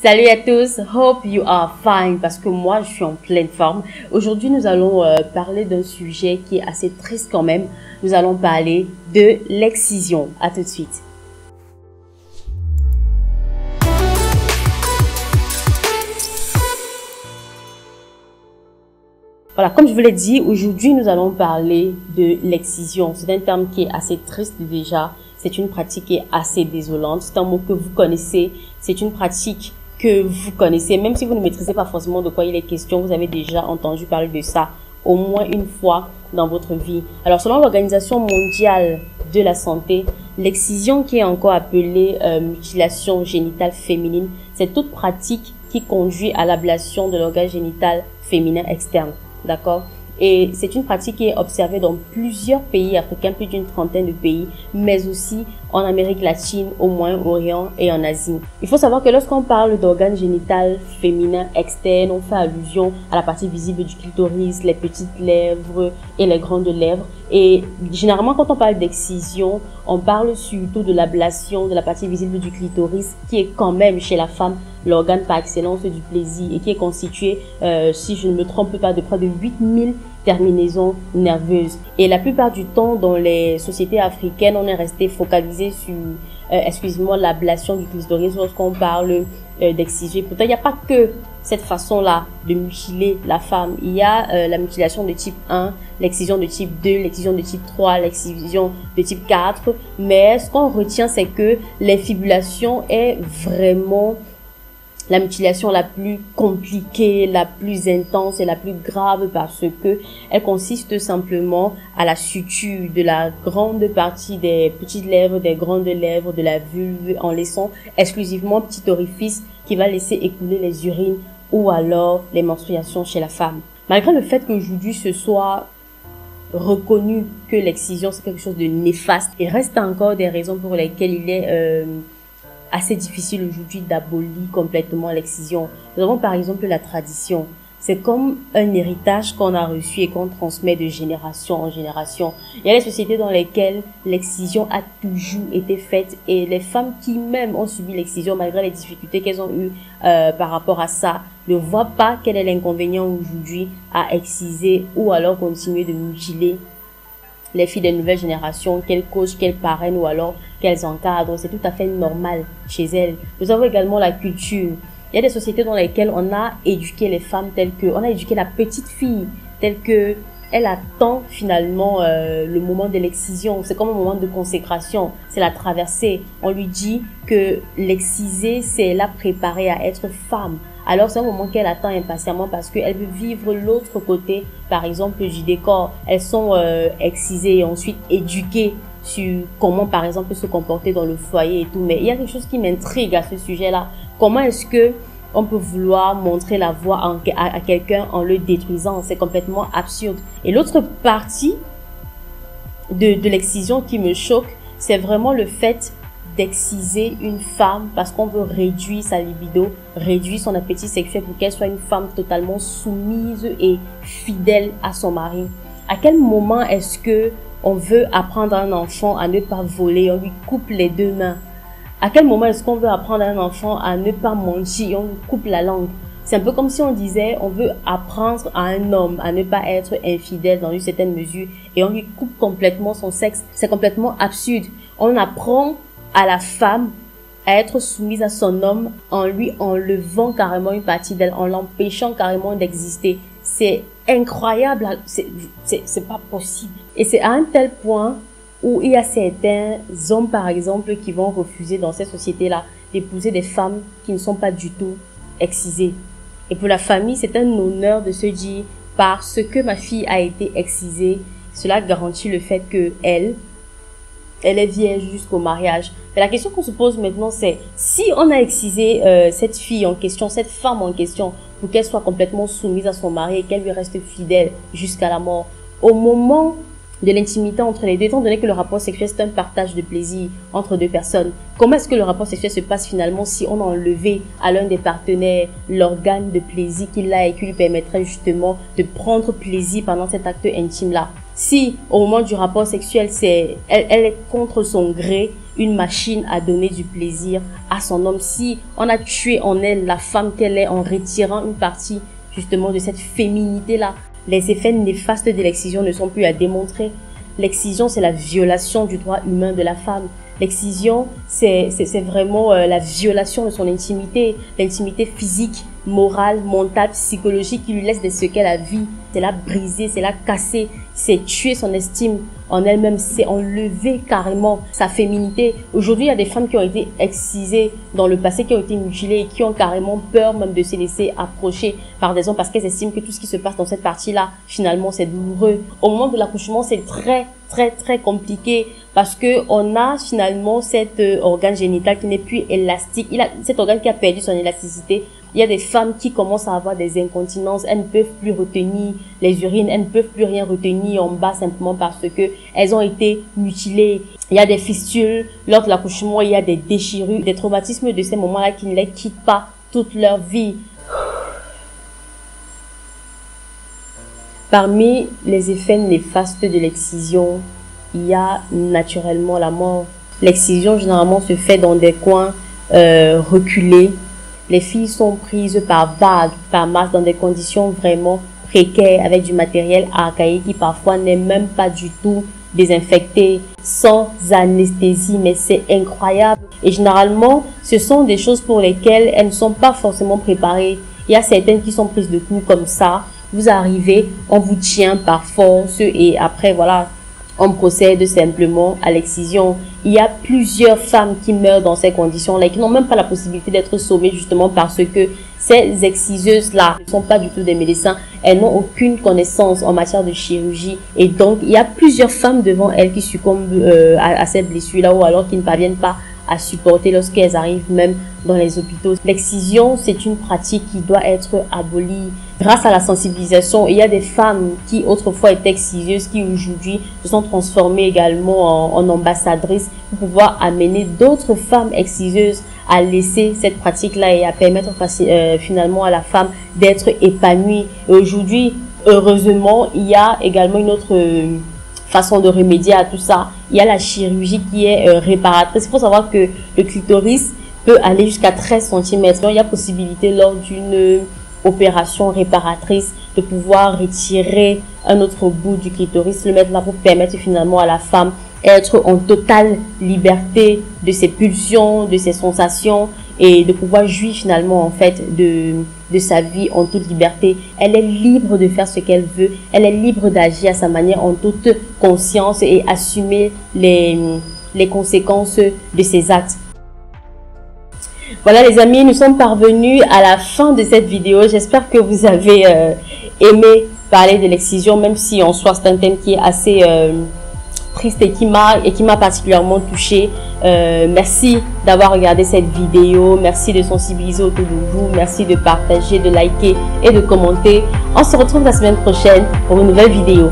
Salut à tous, hope you are fine parce que moi je suis en pleine forme. Aujourd'hui nous allons parler d'un sujet qui est assez triste quand même. Nous allons parler de l'excision. À tout de suite. Voilà, comme je vous l'ai dit, aujourd'hui nous allons parler de l'excision. C'est un terme qui est assez triste déjà. C'est une pratique qui est assez désolante. C'est un mot que vous connaissez. C'est une pratique que vous connaissez. Même si vous ne maîtrisez pas forcément de quoi il est question, vous avez déjà entendu parler de ça au moins une fois dans votre vie. Alors, selon l'Organisation mondiale de la santé, l'excision, qui est encore appelée mutilation génitale féminine, c'est toute pratique qui conduit à l'ablation de l'organe génital féminin externe. D'accord? Et c'est une pratique qui est observée dans plusieurs pays africains, plus d'une trentaine de pays, mais aussi en Amérique latine, au Moyen-Orient et en Asie. Il faut savoir que lorsqu'on parle d'organes génitales féminins externes, on fait allusion à la partie visible du clitoris, les petites lèvres et les grandes lèvres. Et généralement, quand on parle d'excision, on parle surtout de l'ablation de la partie visible du clitoris, qui est quand même chez la femme l'organe par excellence du plaisir et qui est constitué, si je ne me trompe pas, de près de 8000 terminaisons nerveuses. Et la plupart du temps, dans les sociétés africaines, on est resté focalisé sur, excusez-moi, l'ablation du clitoris lorsqu'on parle d'excision. Pourtant, il n'y a pas que cette façon-là de mutiler la femme. Il y a la mutilation de type 1, l'excision de type 2, l'excision de type 3, l'excision de type 4. Mais ce qu'on retient, c'est que l'infibulation est vraiment la mutilation la plus compliquée, la plus intense et la plus grave parce que elle consiste simplement à la suture de la grande partie des petites lèvres, des grandes lèvres, de la vulve, en laissant exclusivement petit orifice qui va laisser écouler les urines ou alors les menstruations chez la femme. Malgré le fait qu'aujourd'hui ce soit reconnu que l'excision c'est quelque chose de néfaste, il reste encore des raisons pour lesquelles il est assez difficile aujourd'hui d'abolir complètement l'excision. Nous avons par exemple la tradition. C'est comme un héritage qu'on a reçu et qu'on transmet de génération en génération. Il y a des sociétés dans lesquelles l'excision a toujours été faite et les femmes qui même ont subi l'excision malgré les difficultés qu'elles ont eues par rapport à ça ne voient pas quel est l'inconvénient aujourd'hui à exciser ou alors continuer de mutiler les filles des nouvelles générations, qu'elles coachent, qu'elles parrainent ou alors qu'elles encadrent. C'est tout à fait normal chez elles. Nous avons également la culture. Il y a des sociétés dans lesquelles on a éduqué les femmes telles que, on a éduqué la petite fille telle que elle attend finalement le moment de l'excision. C'est comme un moment de consécration. C'est la traversée. On lui dit que l'exciser, c'est la préparer à être femme. Alors c'est un moment qu'elle attend impatiemment parce qu'elle veut vivre l'autre côté, par exemple, du décor. Elles sont excisées et ensuite éduquées sur comment, par exemple, se comporter dans le foyer et tout. Mais il y a quelque chose qui m'intrigue à ce sujet-là. Comment est-ce que on peut vouloir montrer la voie à quelqu'un en le détruisant? C'est complètement absurde. Et l'autre partie de l'excision qui me choque, c'est vraiment le fait d'exciser une femme parce qu'on veut réduire sa libido, réduire son appétit sexuel pour qu'elle soit une femme totalement soumise et fidèle à son mari. À quel moment est-ce que on veut apprendre à un enfant à ne pas voler, on lui coupe les deux mains? À quel moment est-ce qu'on veut apprendre à un enfant à ne pas mentir, on lui coupe la langue? C'est un peu comme si on disait on veut apprendre à un homme à ne pas être infidèle dans une certaine mesure et on lui coupe complètement son sexe. C'est complètement absurde. On apprend à la femme à être soumise à son homme en lui enlevant carrément une partie d'elle, en l'empêchant carrément d'exister. C'est incroyable, c'est pas possible. Et c'est à un tel point où il y a certains hommes par exemple qui vont refuser dans ces sociétés-là d'épouser des femmes qui ne sont pas du tout excisées. Et pour la famille, c'est un honneur de se dire parce que ma fille a été excisée, cela garantit le fait que elle est vierge jusqu'au mariage. Mais la question qu'on se pose maintenant, c'est si on a excisé cette fille en question, cette femme en question, pour qu'elle soit complètement soumise à son mari et qu'elle lui reste fidèle jusqu'à la mort, au moment de l'intimité entre les deux, étant donné que le rapport sexuel c'est un partage de plaisir entre deux personnes, comment est-ce que le rapport sexuel se passe finalement si on a enlevé à l'un des partenaires l'organe de plaisir qu'il a et qui lui permettrait justement de prendre plaisir pendant cet acte intime-là? Si au moment du rapport sexuel, elle est contre son gré une machine à donner du plaisir à son homme, si on a tué en elle la femme qu'elle est en retirant une partie justement de cette féminité-là, les effets néfastes de l'excision ne sont plus à démontrer. L'excision, c'est la violation du droit humain de la femme. L'excision, c'est vraiment la violation de son intimité, l'intimité physique, morale, mentale, psychologique qui lui laisse des séquelles à vie. C'est la briser, c'est la casser, c'est tuer son estime en elle-même, c'est enlever carrément sa féminité. Aujourd'hui, il y a des femmes qui ont été excisées dans le passé, qui ont été mutilées et qui ont carrément peur même de se laisser approcher par des hommes parce qu'elles estiment que tout ce qui se passe dans cette partie-là, finalement, c'est douloureux. Au moment de l'accouchement, c'est très compliqué parce que on a finalement cet organe génital qui n'est plus élastique. Cet organe qui a perdu son élasticité. Il y a des femmes qui commencent à avoir des incontinences, elles ne peuvent plus retenir les urines, elles ne peuvent plus rien retenir en bas simplement parce que elles ont été mutilées. Il y a des fistules lors de l'accouchement, il y a des déchirures, des traumatismes de ces moments-là qui ne les quittent pas toute leur vie. Parmi les effets néfastes de l'excision, il y a naturellement la mort. L'excision généralement se fait dans des coins reculés. Les filles sont prises par vagues, par masse, dans des conditions vraiment précaires, avec du matériel archaïque qui parfois n'est même pas du tout désinfecté, sans anesthésie, mais c'est incroyable. Et généralement, ce sont des choses pour lesquelles elles ne sont pas forcément préparées. Il y a certaines qui sont prises de coups comme ça. Vous arrivez, on vous tient par force et après, voilà, on procède simplement à l'excision. Il y a plusieurs femmes qui meurent dans ces conditions-là et qui n'ont même pas la possibilité d'être sauvées justement parce que ces exciseuses-là ne sont pas du tout des médecins. Elles n'ont aucune connaissance en matière de chirurgie et donc il y a plusieurs femmes devant elles qui succombent à ces blessures-là ou alors qui ne parviennent pas à supporter lorsqu'elles arrivent même dans les hôpitaux. L'excision, c'est une pratique qui doit être abolie. Grâce à la sensibilisation, il y a des femmes qui autrefois étaient exciseuses qui aujourd'hui se sont transformées également en ambassadrices pour pouvoir amener d'autres femmes exciseuses à laisser cette pratique-là et à permettre finalement à la femme d'être épanouie. Et aujourd'hui, heureusement, il y a également une autre façon de remédier à tout ça. Il y a la chirurgie qui est réparatrice. Il faut savoir que le clitoris peut aller jusqu'à 13 cm. Donc, il y a possibilité lors d'une opération réparatrice de pouvoir retirer un autre bout du clitoris, le mettre là pour permettre finalement à la femme être en totale liberté de ses pulsions, de ses sensations et de pouvoir jouir finalement en fait de sa vie en toute liberté. Elle est libre de faire ce qu'elle veut, elle est libre d'agir à sa manière en toute conscience et assumer les conséquences de ses actes. Voilà les amis, nous sommes parvenus à la fin de cette vidéo. J'espère que vous avez aimé parler de l'excision, même si en soi c'est un thème qui est assez triste et qui m'a particulièrement touchée. Merci d'avoir regardé cette vidéo, merci de sensibiliser autour de vous, merci de partager, de liker et de commenter. On se retrouve la semaine prochaine pour une nouvelle vidéo.